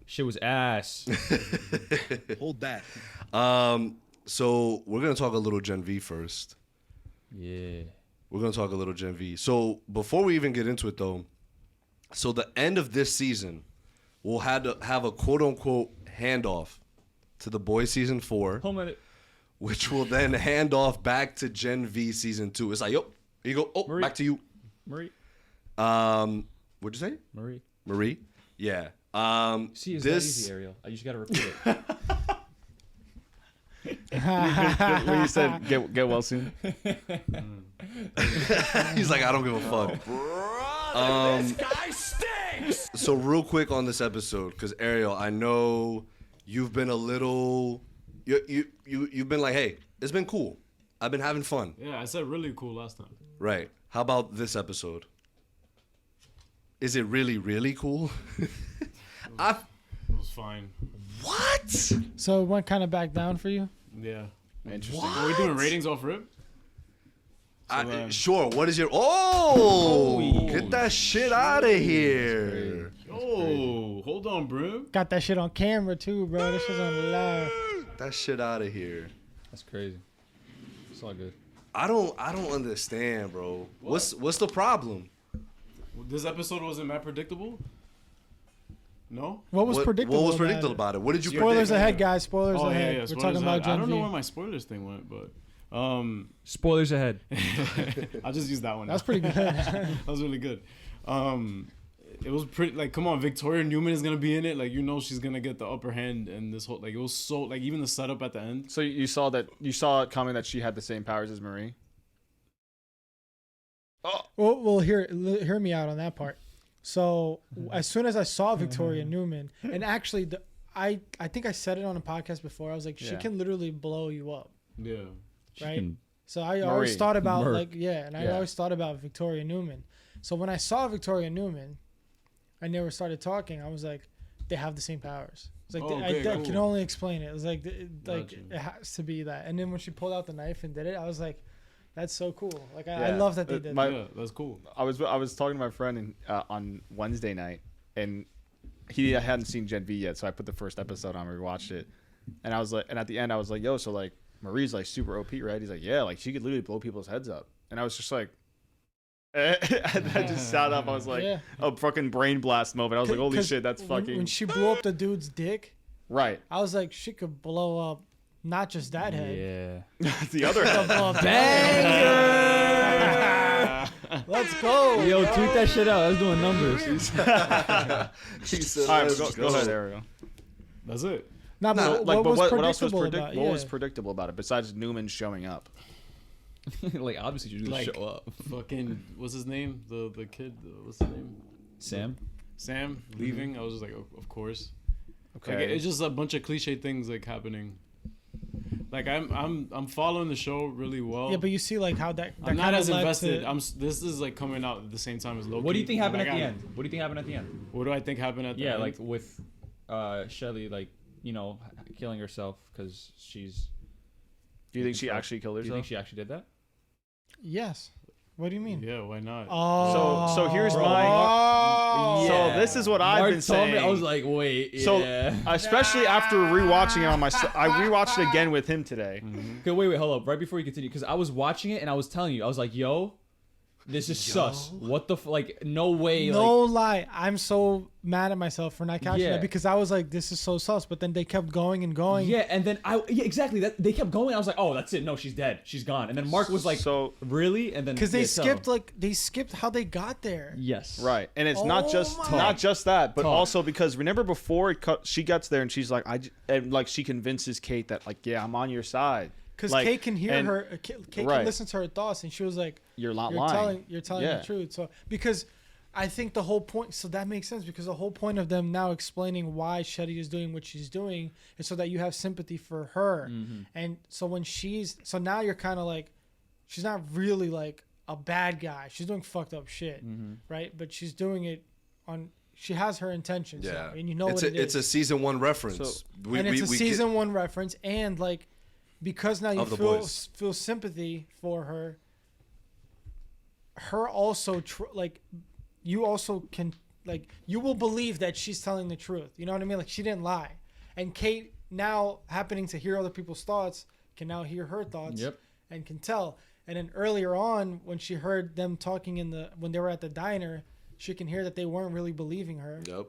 Shit was ass. Hold that. So we're gonna talk a little Gen V first. Yeah. We're gonna talk a little Gen V. So before we even get into it, though, so the end of this season, we'll have to have a quote unquote handoff to the boys season 4, which will then hand off back to Gen V season 2. It's like, yo, here you go. Oh, Marie. back to you, Marie. What'd you say? Marie. Yeah. See, it's not easy, Ariel. I just gotta repeat it. When you said get well soon. He's like, I don't give a fuck. This guy stinks. So real quick on this episode, because Ariel, I know you've been a little, you've been like, hey, it's been cool. I've been having fun. Yeah, I said really cool last time. Right. How about this episode? Is it really, really cool? It was fine. What? So it went kind of back down for you? Yeah. Interesting. What? Are we doing ratings off rip? Sure. What is your? Oh, Holy get that shit out of here. Oh, hold on, bro. Got that shit on camera too, bro. This shit's on live. That shit out of here. That's crazy. It's all good. I don't understand, bro. What's the problem? This episode wasn't that predictable? No? What was predictable? What was about predictable it? about it? What did you Spoilers predict? ahead, guys. Spoilers Oh, ahead. yeah, We're spoilers talking about ahead. Gen I don't know V. where my spoilers thing went, but Spoilers ahead. I'll just use that one. That's pretty good. That was really good. It was pretty, like, come on, Victoria Newman is gonna be in it. Like, you know, she's gonna get the upper hand in this whole. Like, it was so, like, even the setup at the end. So you saw it coming that she had the same powers as Marie. Well, hear me out on that part. So as soon as I saw Victoria Newman, and actually, I think I said it on a podcast before. I was like, she can literally blow you up, Yeah. right? So I always Marie. thought about Merc. I always thought about Victoria Newman. So when I saw Victoria Newman, and they started talking, I was like, they have the same powers. It's like I can only explain it. It was like Gotcha. it has to be that. And then when she pulled out the knife and did it, I was like, that's so cool. Like I love that they did that. Yeah, that's cool. I was talking to my friend on Wednesday night, and he hadn't seen Gen V yet, so I put the first episode on. We watched it, and I was like, and at the end, I was like, yo, so like Marie's like super OP, right? He's like, yeah, like she could literally blow people's heads up, and I was just like. And I just sat up. I was like, a fucking brain blast moment. I was like, holy shit, that's fucking. When she blew up the dude's dick, right. I was like, she could blow up not just that head. Yeah. The other head. Banger! Let's go. Yo, tweet that shit out. I was doing numbers. He said, All right, let's go ahead, Ariel. That's it. Nah, but Like, what but was what else was predictable about it? what was predictable about it besides Newman showing up? Like, obviously, you're going to show up. Fucking, what's his name? The kid, what's his name? Sam leaving. I was just like, of course. Okay. Like, it's just a bunch of cliche things like happening. Like I'm following the show really well. Yeah, but you see like how that I'm not kinda as led invested. to- This is like coming out at the same time as Loki. What do you think happened Like, at the end? What do you think happened at the end? What do I think happened at the Yeah, end? like with Shelly, like, you know, killing herself because she's. Do you think she actually killed Do you herself? think she actually did that? Yes. What do you mean? Yeah, why not? Oh. So here's bro. my. Oh. So this is what I've Mark been told saying. me, I was like, wait, So yeah. especially after rewatching it on my, I rewatched it again with him today. Okay, wait, hold up. Right before you continue, because I was watching it and I was telling you, I was like, yo, this is sus. What the like? No way. No like, lie. I'm so mad at myself for not catching Yeah. that because I was like, this is so sus. But then they kept going and going. yeah, and then exactly. That they kept going. I was like, oh, that's it. No, she's dead. She's gone. And then Mark was like, So really? And then Because they yeah, so- skipped how they got there. Yes. right, and it's Oh not just my- that, but Talk. also because remember before she gets there and she's like, and like she convinces Kate that like, yeah, I'm on your side. Because Like, Kate can hear and- her. Kate right. can listen to her thoughts, and she was like, You're not "You're lying. telling Yeah. the truth." So because I think the whole point. So that makes sense because the whole point of them now explaining why Shetty is doing what she's doing is so that you have sympathy for her. And so when so now you're kind of like, she's not really like a bad guy. She's doing fucked up shit, right? But she's doing it on. She has her intentions, Yeah, though, and you know it's what it is. It's a season 1 reference. So- And it's a season 1 reference, and like because now you Of the feel boys. sympathy for her. Her also like you also can like you will believe that she's telling the truth. You know what I mean? Like she didn't lie. And Kate now happening to hear other people's thoughts can now hear her thoughts and can tell. And then earlier on when she heard them talking when they were at the diner, she can hear that they weren't really believing her. Yep.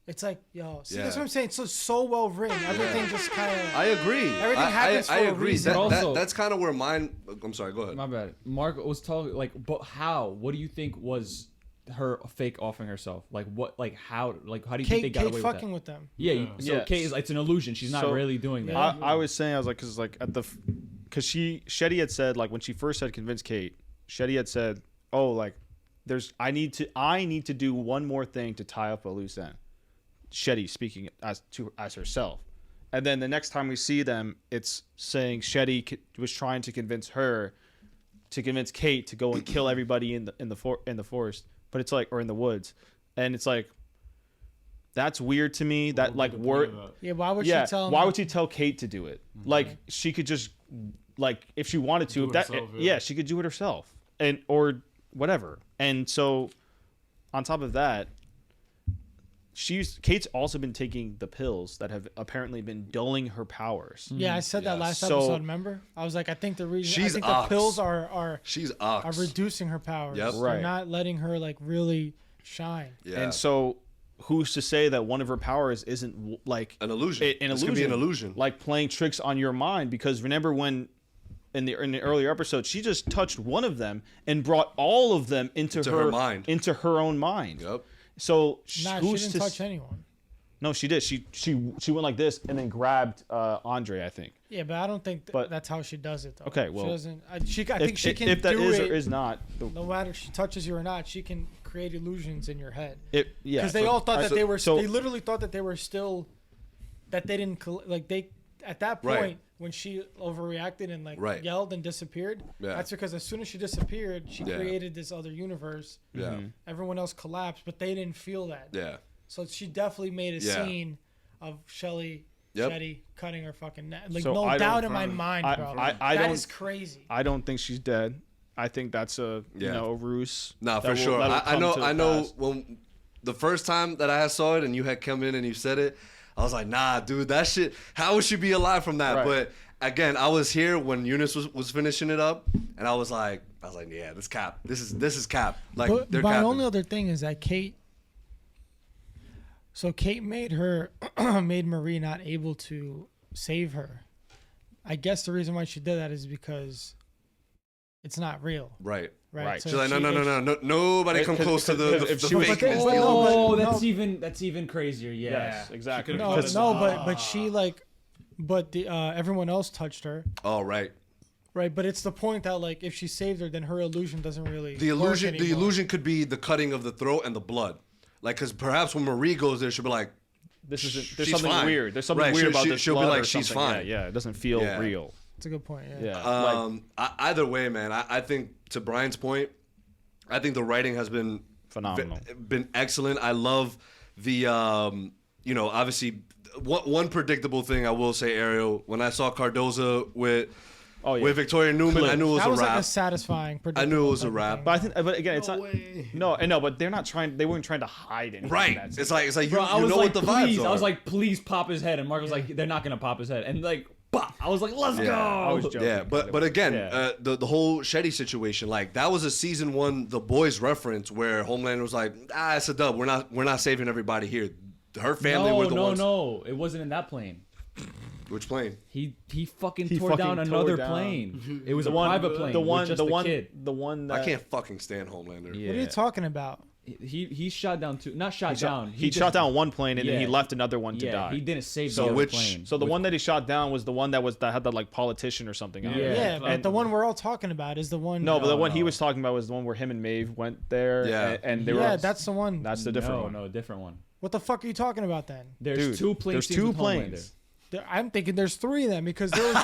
It's like, yo, see, that's what I'm saying. It's so well written. Everything just kind of. I agree. Everything happens I for a agree. reason. That's kind of where mine. I'm sorry. Go ahead. My bad. Mark was talking like, but how? What do you think was her fake offering herself? Like what? Like how? Like how do you think they got Kate away with fucking that? with them. Yeah. So Kate is. It's an illusion. She's not really doing that. I was saying, I was like, because like because Shetty had said like when she first had convinced Kate, Shetty had said, oh like, I need to do one more thing to tie up a loose end. Shetty speaking as herself, and then the next time we see them, it's saying Shetty was trying to convince Kate to go and kill everybody in the forest, but it's like, or in the woods, and it's like, that's weird to me. That like word. Yeah, why would she tell? Why would she tell Kate to do it? Mm-hmm. Like she could just, like if she wanted to, she could do it herself, and or whatever. And so, on top of that. Kate's also been taking the pills that have apparently been dulling her powers. Yeah, I said that last episode. Remember, I was like, I think the pills are reducing her powers. Yep. They're not letting her like really shine. Yeah. And so, who's to say that one of her powers isn't like an illusion? This could be an illusion, like playing tricks on your mind. Because remember when. In the earlier episode, she just touched one of them and brought all of them into her mind, into her own mind. Yep. So she didn't touch anyone. No, she did. She went like this and then grabbed Andre, I think. Yeah, but I don't think that's how she does it though. Okay, well, she doesn't. I think she can. If that do is it, or is not, no matter if she touches you or not, she can create illusions in your head. Because they all thought that they were. They literally thought that they were still. That they didn't like they at that point when she overreacted and like yelled and disappeared. Yeah. That's because as soon as she disappeared, she created this other universe. Yeah. Mm-hmm. Everyone else collapsed, but they didn't feel that. Yeah. So she definitely made a scene of Shetty cutting her fucking neck. Like, so no doubt in my mind, bro. That is crazy. I don't think she's dead. I think that's a a ruse. Nah, for sure. I know when the first time that I saw it and you had come in and you said it, I was like, nah, dude, that shit, how would she be alive from that? Right. But again, I was here when Eunice was finishing it up, and I was like, yeah, this cap. This is cap. Like, but my only other thing is that Kate made Marie not able to save her. I guess the reason why she did that is because it's not real. Right. Right. So she's like, no, nobody come close to the fakeness. Oh, that's even crazier. Yeah. Yes, exactly. But she everyone else touched her. Oh, right. Right, but it's the point that like if she saved her, then her illusion doesn't really. The illusion could be the cutting of the throat and the blood, like because perhaps when Marie goes there, she'll be like, there's something fine. Weird. There's something weird about this. She'll be like, she's fine. Yeah, it doesn't feel real. That's a good point. Yeah. Either way, man, I think to Brian's point, I think the writing has been phenomenal, been excellent. I love the obviously one predictable thing I will say, Ariel. When I saw Cardoza with Victoria Newman, I knew it was a wrap. Like a satisfying. I knew it was a wrap. But again, it's not. But they're not trying. They weren't trying to hide anything. Right. It's like bro, you know what the vibes are. I was like, please pop his head, and Mark was like, they're not gonna pop his head, and like. I was like, let's go. I was joking. Yeah, but again, the whole Shetty situation, like that was a season 1 The Boys reference where Homelander was like, it's a dub. We're not saving everybody here. Her family were the ones. No, it wasn't in that plane. Which plane? He tore down another plane. It was a private plane. The one I can't fucking stand Homelander. Yeah. What are you talking about? He shot down two. Not shot down. He shot down one plane and then he left another one to die. He didn't save the other plane. So the one that he shot down was the one that had the like politician or something on it. Yeah, but the one we're all talking about is the one. No, but the one he was talking about was the one where him and Maeve went there. Yeah, and they were. That's the one. That's the different one. No, different one. What the fuck are you talking about then? There's two planes. There's 2 planes. I'm thinking there's 3 then because there was.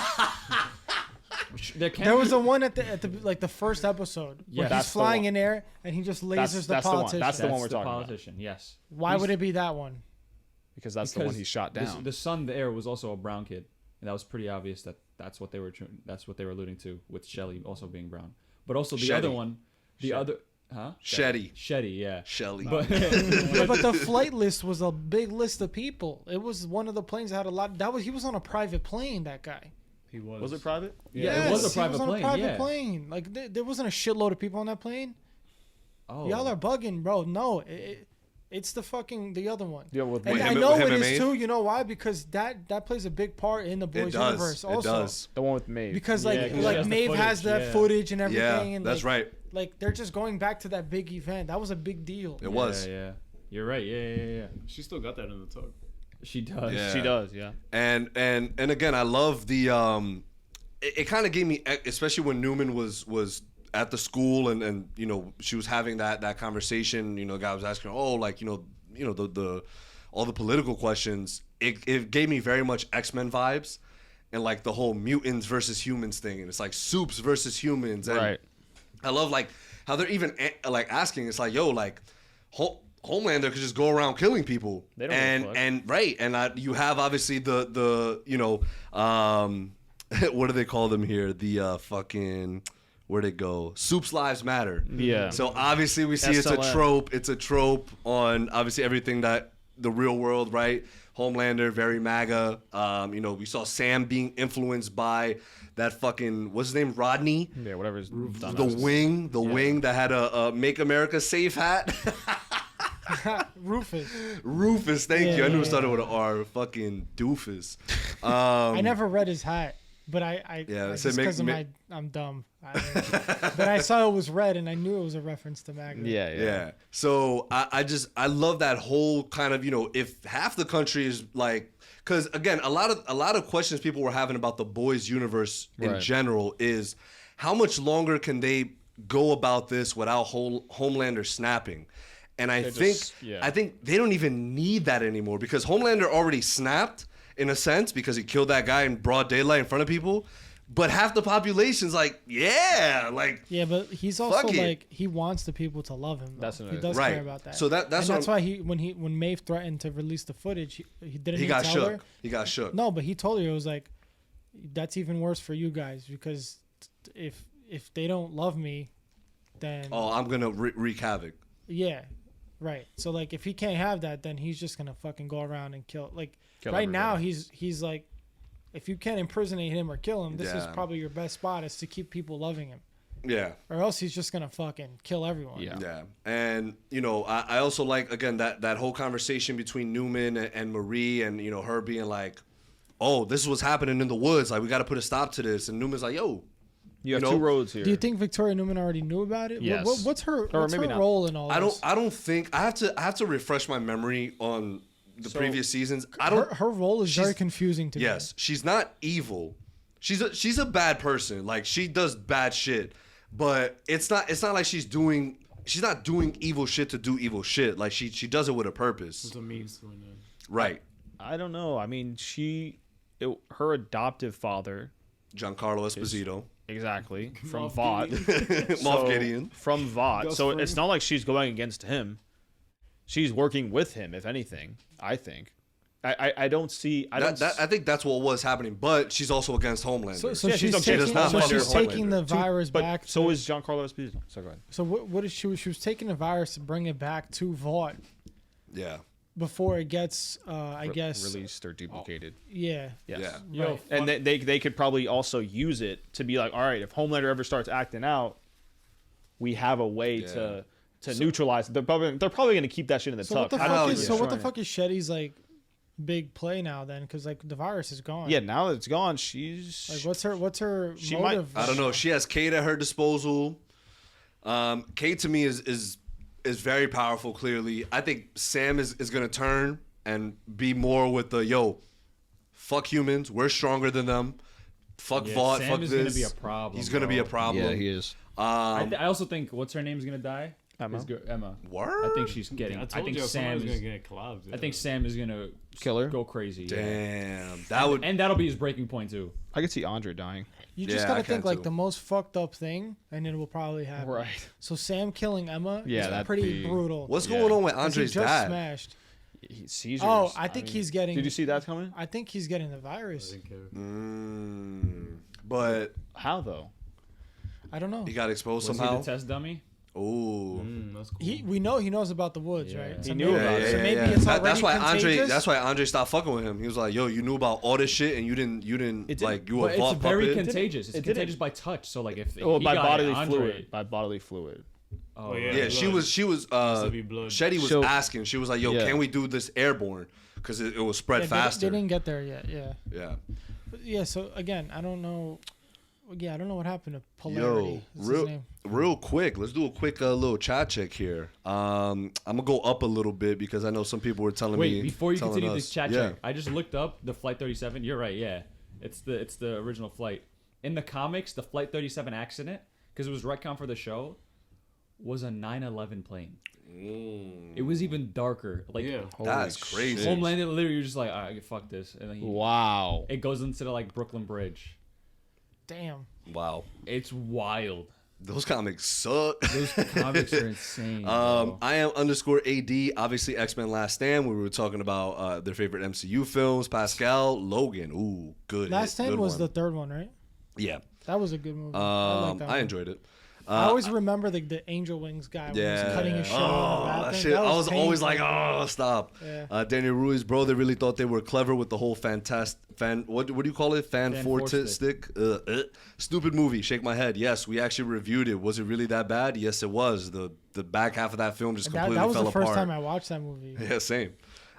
There was the one at the first episode where he's flying in air and he just lasers the politician. That's the one we're talking politician, about. Yes. Why would it be that one? Because that's the one he shot down. The son there was also a brown kid, and that was pretty obvious that that's what they were alluding to with Shelley also being brown. But also the other one, Huh? Shetty. Shetty, yeah. Shelly. But Yeah, but the flight list was a big list of people. It was one of the planes that had a lot. He was on a private plane. That guy. He was. Was it private? yeah, it was a private he was on plane. a private Yeah. plane. Like there wasn't a shitload of people on that plane. Oh. Y'all are bugging, bro. No, it's the other one. Yeah, with And Wait, I him- know him it and is Maeve? too. You know why? Because that plays a big part in the It boys' does. universe. It Also, does. the one with Maeve. because Yeah, 'cause she like has the Maeve has footage, that yeah. footage and everything. Yeah, and that's right. Like they're just going back to that big event. That was a big deal. It was. Yeah. You're right. Yeah. She still got that in the tug. She does. Yeah. She does, yeah. And again, I love the it kind of gave me, especially when Newman was at the school and you know she was having that conversation. You know, the guy was asking her, oh, like you know the all the political questions. It gave me very much X-Men vibes, and like the whole mutants versus humans thing, and it's like soups versus humans. And Right. I love like how they're even like asking. It's like, yo, like Homelander could just go around killing people. They don't give a fuck. and right, and you have obviously the you know what do they call them here? The fucking where'd it go? Soups Lives Matter. Yeah. So obviously we see it's a SLM. trope. It's a trope on obviously everything that the real world, right? Homelander, very MAGA. You know, we saw Sam being influenced by that fucking what's his name? Rodney. Yeah, whatever his dumbass The is. wing that had a Make America Safe hat. Rufus. Rufus, thank you. I knew Yeah. it started with an R. Fucking doofus. I never read his hat, but I Yeah, it just said because I'm dumb. But I saw it was red, and I knew it was a reference to MAGA. Yeah. Yeah. So I love that whole kind of, you know, if half the country is like, because again, a lot of questions people were having about the boys universe in Right. general is how much longer can they go about this without Homelander snapping? And I think they don't even need that anymore because Homelander already snapped in a sense because he killed that guy in broad daylight in front of people. But half the population's like, yeah, like Yeah, but he's also Fuck it. like he wants the people to love him. Though. That's he another- does Right. care about that. So that's and what that's why when Maeve threatened to release the footage, he didn't. he got tell shook. her? He got shook. No, but he told her it was like, that's even worse for you guys because if they don't love me, then Oh, I'm gonna wreak havoc. yeah, right. So like if he can't have that, then he's just gonna fucking go around and kill. Like Kill right now, everybody. he's like, if you can't impersonate him or kill him, this is Yeah. probably your best spot is to keep people loving him, Yeah. or else he's just gonna fucking kill everyone. Yeah. Yeah, and you know, I also like again that whole conversation between Newman and Marie, and you know her being like, "Oh, this is what's happening in the woods. Like we got to put a stop to this." And Newman's like, "Yo, You have You know, two roads here. Do you think Victoria Newman already knew about it? Yes. What's her Or what's maybe her not. role in all I this? don't think I have to refresh my memory on the previous seasons. I don't. Her role is very she's- confusing to me. Yes, she's not evil. She's a bad person. Like she does bad shit, but it's not like she's not doing evil shit to do evil shit. Like she does it with a purpose. It's a means to an end. Right. I don't know. I mean, her adoptive father, Giancarlo Esposito. exactly, from Moff Vought. Moff Gideon. From Vought. Gus So Fring. it's not like she's going against him. She's working with him, if anything, I think. I don't see... I think that's what was happening, but she's also against Homelander. So Yeah, she's she's taking, not so fucking she's taking the Homelander. virus but back. so to- is Giancarlo Esposito. So go ahead. So what is she was taking the virus to bring it back to Vought yeah. before it gets I guess Released or duplicated. yeah. Yes. Yeah. Right. And they could probably also use it to be like, all right, if Homelander ever starts acting out, we have a way to neutralize it. They're probably going to keep that shit in the So tuck. what the I don't fuck think is they're so what the trying. fuck is Shetty's like big play now then? Because like the virus is gone. Yeah, now that it's gone, she's Like what's her She might- motive? I don't know. She has Kate at her disposal. Kate to me is very powerful. Clearly, I think Sam is gonna turn and be more with the fuck humans. We're stronger than them. Fuck Yeah, Vought. Sam Fuck is this. gonna be a problem, He's gonna be bro. a problem. is. I also think what's her name's gonna die. Emma. Emma. Word? I think she's getting. I I, told think you Sam somebody's is. gonna get collabed. I think Sam is gonna Kill her? Go crazy. Yeah. Damn, that would. And that'll be his breaking point too. I could see Andre dying. You just Yeah, I gotta can think like too. the most fucked up thing, and it will probably happen. Right. So Sam killing Emma Yeah, is that'd pretty be- brutal. What's Yeah. going on with 'Cause he Andre's just dad? smashed. Seizures. Oh, I think he's getting. Did you see that coming? I think he's getting the virus. But How though? I don't know. he got exposed Was somehow. he the test dummy? Oh. That's cool. We know he knows about the woods, right? He So knew maybe, about it. So maybe it's already That's why contagious. That's why Andre stopped fucking with him. He was like, "Yo, you knew about all this shit, and you didn't It like you were But a vault it's very puppet." contagious. It's It didn't. contagious by touch. So like if Well, he by got bodily it, Andre- fluid. By bodily fluid. Oh, yeah. right. Yeah, she was to be blood. Shetty was So- asking. She was like, "Yo, Yeah. can we do this airborne? Because it will spread Yeah, faster." They didn't get there yet. Yeah. Yeah. But yeah. So again, I don't know. Yeah, I don't know what happened to Polarity. Yo, That's his real name. real quick, let's do a quick little chat check here. I'm gonna go up a little bit because I know some people were telling me. Wait, before you telling continue us. this chat Yeah. check, I just looked up the Flight 37. You're right. Yeah, it's the original flight. In the comics, the Flight 37 accident, because it was retcon for the show, was a 9/11 plane. It was even darker. Like Yeah. That's Holy crazy. Homeland, literally, you're just like, all right, fuck this, and then Wow. it goes into the like Brooklyn Bridge. Damn. Wow, It's wild. those comics suck. Those comics are insane. bro. I am _AD. Obviously, X-Men Last Stand. We were talking about their favorite MCU films. Pascal, Logan. Ooh, good. Last hit, 10 good was one. the third one, right? Yeah. That was a good movie. I like that I one. enjoyed it. I always remember the Angel Wings guy when he was cutting his show in the Oh, bathroom. that shit. I was always like, painful. oh, stop. Yeah. Daniel Ruiz, bro, they really thought they were clever with the whole what do you call it? Fan force stick. Stupid movie. Shake my head. Yes, we actually reviewed it. Was it really that bad? Yes, it was. The back half of that film just completely That was fell the first apart. time I watched that movie. Yeah, same.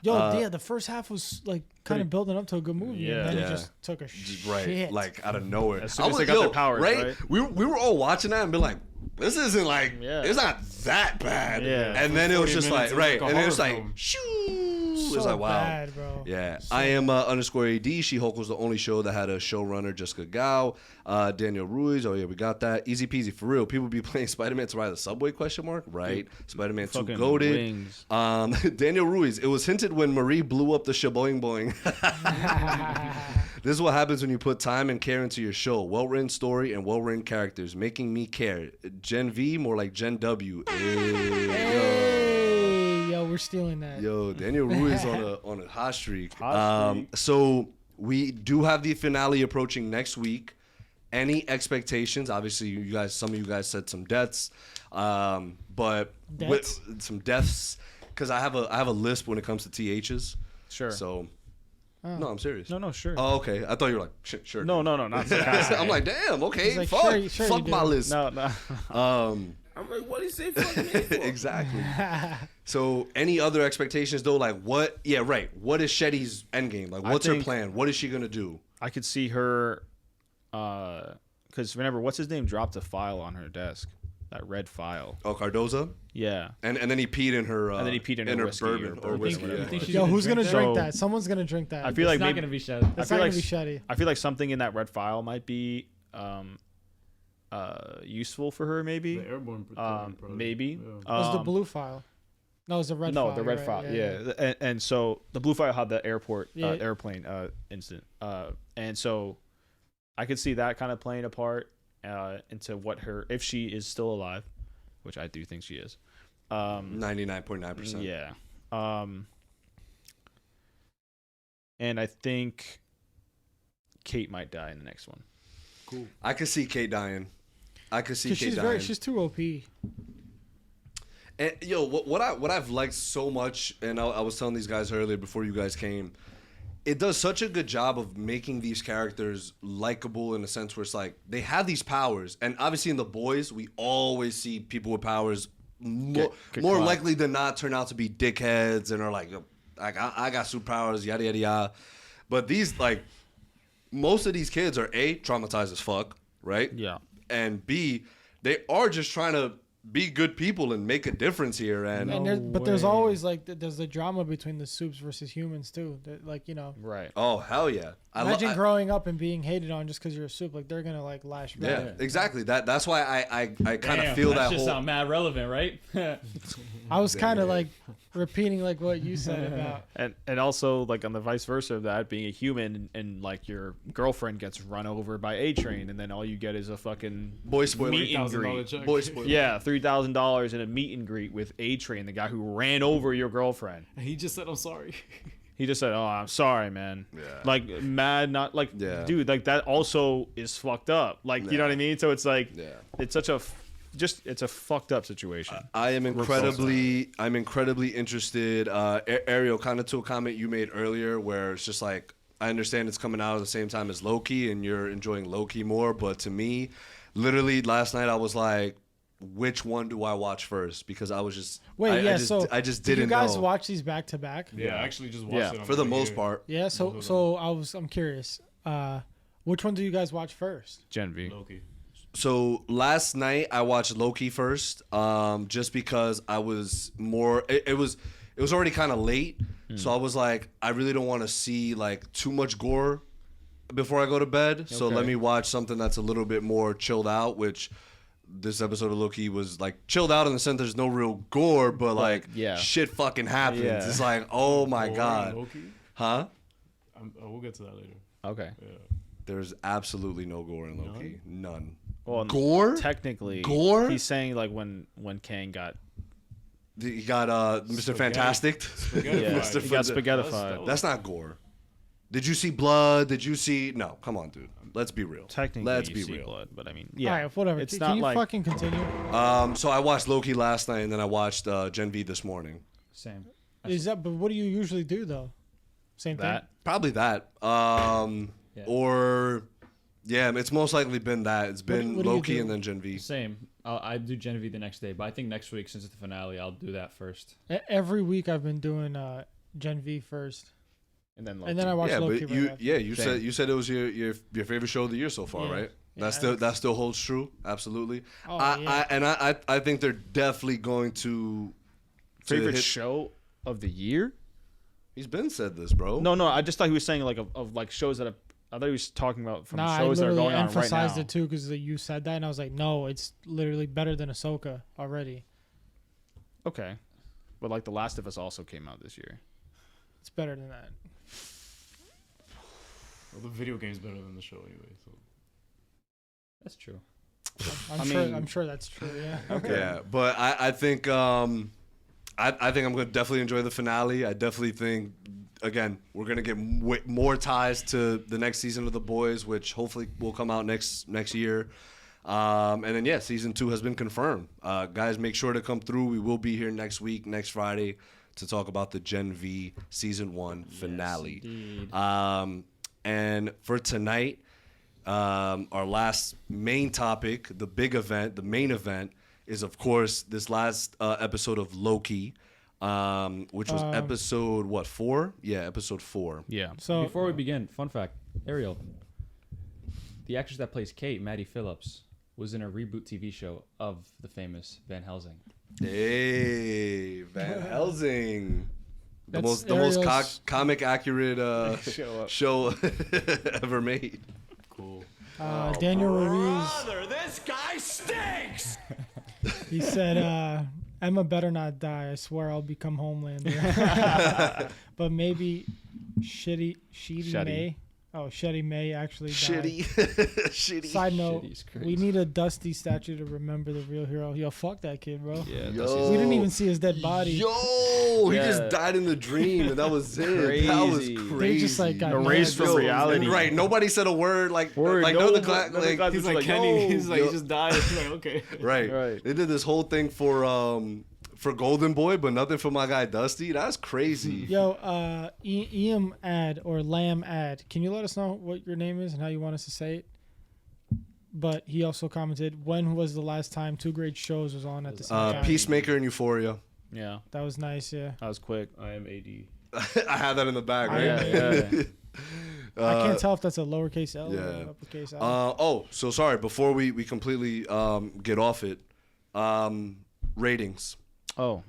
Yo, yeah, the first half was like kind of building up to a good movie, and then Yeah. it just took a Right, shit. like out of nowhere. As soon as they got their powers, right? We were all watching that and be like, this isn't like, Yeah. it's not that bad. Yeah. And then it was 40 just minutes, like, it's right, like a and then it's horror like, film. shoo. so It's like, wow. bad, bro. Yeah, So I am _AD. She-Hulk was the only show that had a showrunner, Jessica Gao, Daniel Ruiz. Oh yeah, we got that. Easy peasy for real. People be playing Spider-Man to ride the subway? ? Right. Spider-Man 2 Fucking goated. wings. Daniel Ruiz. It was hinted when Marie blew up the shaboing boing. This is what happens when you put time and care into your show. Well-written story and well-written characters, making me care. Gen V, more like Gen W. Hey, yo, we're stealing that. Yo, Daniel Ruiz on a hot streak. Hot streak. So we do have the finale approaching next week. Any expectations? Obviously, some of you guys said some deaths, but Deaths? with some deaths, because I have a list when it comes to THs. Sure. So, no, I'm serious. No, sure. Oh, okay. I thought you were like, sure. No, not sarcastic. I'm like, damn. Okay, He's like, fuck, sure fuck you my do. list. No. I'm like, what do you say fuck me for? Exactly. So, any other expectations though? Like, what? Yeah, right. What is Shetty's endgame? Like, what's her think- plan? What is she gonna do? I could see her, because remember, what's his name dropped a file on her desk, that red file. Oh, Cardoza, Yeah. and then he peed in her. And then he peed in her whiskey bourbon or or whiskey, whiskey. whatever. Yeah. You think she's Yo, who's gonna that? drink So- that? Someone's gonna drink that. I feel It's like not maybe, gonna be Shed. It's I not feel gonna like be Shetty. I feel like something in that red file might be useful for her, maybe. The airborne protector, probably. Maybe. Yeah. It was the blue file. No, it was the red No, file. the red right? file. Yeah. And so the blue file had the Yeah. airplane incident. And so I could see that kind of playing a part into what if she is still alive, which I do think she is. 99.9%. Yeah. And I think Kate might die in the next one. Cool. I could see Kate dying. I could see Kate Because dying. she's too OP. And yo, what I've liked so much, and I was telling these guys earlier before you guys came, it does such a good job of making these characters likable in a sense where it's like they have these powers, and obviously in the boys we always see people with powers more Get more clout. likely than not turn out to be dickheads and are like I got superpowers, yada yada yada. But these like most of these kids are A, traumatized as fuck, right? Yeah. And B, they are just trying to be good people and make a difference here. And And there's always like there's the drama between the soups versus humans too. That, like, you know, Right. oh hell yeah! imagine growing up and being hated on just because you're a soup. Like they're gonna like lash back. Yeah, exactly. That's why I kind of Damn, feel that just whole. sound mad relevant, right? I was kind of like repeating like what you said about. And also like on the vice versa of that, being a human and like your girlfriend gets run over by A Train and then all you get is a fucking Boy spoiler. meet and $1,000 greet. check. Boy spoiler. Yeah, $3,000 in a meet and greet with A Train, the guy who ran over your girlfriend. And he just said, I'm sorry. He just said, "Oh, I'm sorry, man." Yeah. Like mad, not like, Yeah. dude. Like that also is fucked up. Like you know what I mean? So it's like, Yeah. it's such a it's a fucked up situation. I'm incredibly interested. Ariel, kind of to a comment you made earlier, where it's just like I understand it's coming out at the same time as Loki, and you're enjoying Loki more. But to me, literally last night I was like, which one do I watch first? Because I was just I just did didn't you guys know. watch these back to back? Yeah, I actually just watched it on For the my most ear. part. Yeah. So I'm curious. Which one do you guys watch first? Gen V. Loki. So last night I watched Loki first, just because I was more. It was already kind of late, so I was like, I really don't want to see like too much gore before I go to bed. So Okay. let me watch something that's a little bit more chilled out, which this episode of Loki was like chilled out in the sense there's no real gore, but like yeah. shit fucking happens. Yeah. It's like, oh my Gore god, on Loki? huh? We'll get to that later. Okay. Yeah. There's absolutely no gore in Loki. None. Well, Gore? technically, Gore? He's saying like when Kang got You got Mr. Fantastic. Spaghettified. he got Fan- spaghettified. That's not gore. Did you see blood? Did you see? No, come on, dude. Let's be real. Technically, let's you be see real. blood, but I mean, yeah, All right, whatever. It's Can not you like fucking continue? So I watched Loki last night, and then I watched Gen V this morning. Same. Is that? But what do you usually do though? Same that. Probably that. Yeah. Or yeah, it's most likely been that. It's been what do you Loki do? and then Gen V. Same. I do Genevieve the next day, but I think next week, since it's the finale, I'll do that first. Every week I've been doing Gen V first, And then and then I watch Yeah, Loki. but right after. you Same. said it was your favorite show of the year so far, Yeah. right? Yeah, That still holds true. Absolutely. Oh, I yeah. I think they're definitely going to favorite hit- show of the year. He's been said this, bro. No, I just thought he was saying like of like shows that I thought he was talking about from Nah, I shows that are literally going on right emphasized now. it too because you said that, and I was like, no, it's literally better than Ahsoka already. Okay, but like The Last of Us also came out this year. It's better than that. Well, the video game's better than the show anyway. So That's true. I'm sure that's true. Yeah. Yeah, but I think I think I'm gonna definitely enjoy the finale. I definitely think again we're gonna get more ties to the next season of The Boys, which hopefully will come out next year. And then yeah, season 2 has been confirmed. Guys, make sure to come through. We will be here next week, next Friday, to talk about the Gen V season 1 finale. Indeed. And for tonight, our last main topic, the big event, the main event, is of course this last episode of Loki, which was episode 4? Yeah, episode 4. Yeah. So Before we begin, fun fact: Ariel, the actress that plays Kate, Maddie Phillips, was in a reboot TV show of the famous Van Helsing. Hey, Van Helsing. The That's most Ariel's- comic accurate show ever made. cool. Daniel Ruiz, this guy stinks. he said, Emma better not die. I swear I'll become Homelander. But maybe Shetty May. Oh, Shetty May actually died. Shitty. Side note, Shitty's we crazy. need a Dusty statue to remember the real hero. Yo, fuck that kid, bro. Yeah. Yo. We didn't even see his dead body. Yo, he Yeah. just died in the dream, and that was it. That was Crazy. crazy. They just like got Erased mad. from reality. Right, nobody said a word. Like no, no, the none of the guys He's was like Kenny. yo, He's like yo. he just died. He's like okay. right. Right. They did this whole thing for Golden Boy, but nothing for my guy Dusty. That's crazy. Yo, Eam ad or Lamb ad. Can you let us know what your name is and how you want us to say it? But he also commented, when was the last time 2 great shows was on at the same time? Peacemaker and Euphoria. Yeah. That was nice, yeah. That was quick. I am AD. I had that in the bag, right? Yeah. I can't tell if that's a lowercase L or yeah. an uppercase L. Oh, so sorry. Before we completely get off it, ratings. Oh.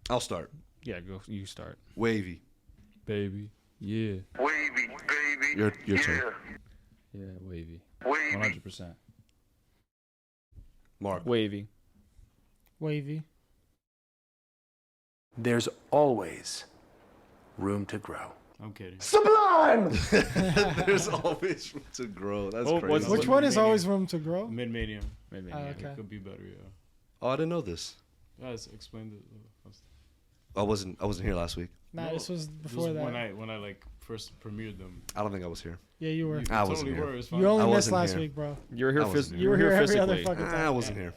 I'll start. Yeah. Go. You start. Wavy. Baby. Yeah. Wavy, baby. Your turn. Yeah, wavy. Wavy. 100%. Mark. Wavy. Wavy. There's always room to grow. I'm kidding. There's always room to grow. That's Oh, crazy. what's- Which one is always room to grow? Mid-mania. Maybe. Oh, okay. It could be better. Yeah. Oh, I didn't know this. Guys, explain the. I wasn't here last week. Nah, No, this was This before was that. when I like first premiered them. I don't think I was here. Yeah, you were. You I wasn't totally here. were. It's fine. You only I missed wasn't last here. week, bro. You were here. I wasn't You were here every other physically. fucking I time. wasn't here.